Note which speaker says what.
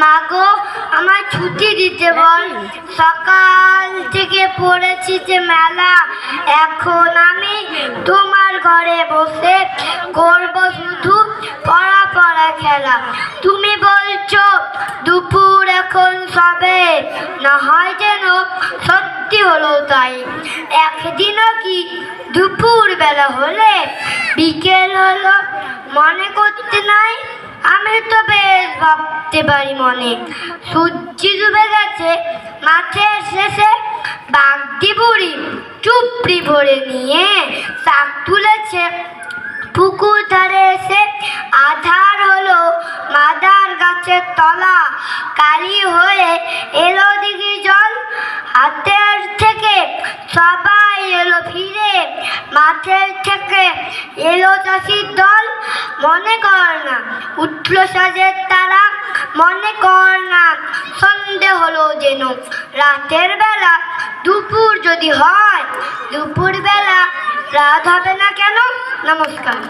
Speaker 1: মা গো, আমার ছুটি দিতে বল। সকাল থেকে পড়েছি যে মেলা, এখন আমি তোমার ঘরে বসে করব শুধু পড়া পড়া খেলা। তুমি বলছো দুপুর এখন সবে, না হয় যেন সত্যি হলো তাই। একদিনও কি দুপুর বেলা হলে বিকেল হলো মনে করতে নাই? আমি তো বেশ ভাবতে পারি মনে। সূর্য ডুবে গেছে মাঠের শেষে, বাগদি বুড়ি চুপড়ি ভরে নিয়ে শাক তুলেছে পুকুর ধারে এসে। আধার হলো মাদার গাছের তলা, কালি হয়ে এলো দিঘি জল। হাতের থেকে সবাই এলো ফিরে, মাঠের থেকে এলো চাষির দল। মনে কর না উঠল সাজের তারা, মনে কর না সন্ধে হলো যেন। রাতের বেলা দুপুর যদি হয়, দুপুর বেলা রাত হবে না কেন? নমস্কার।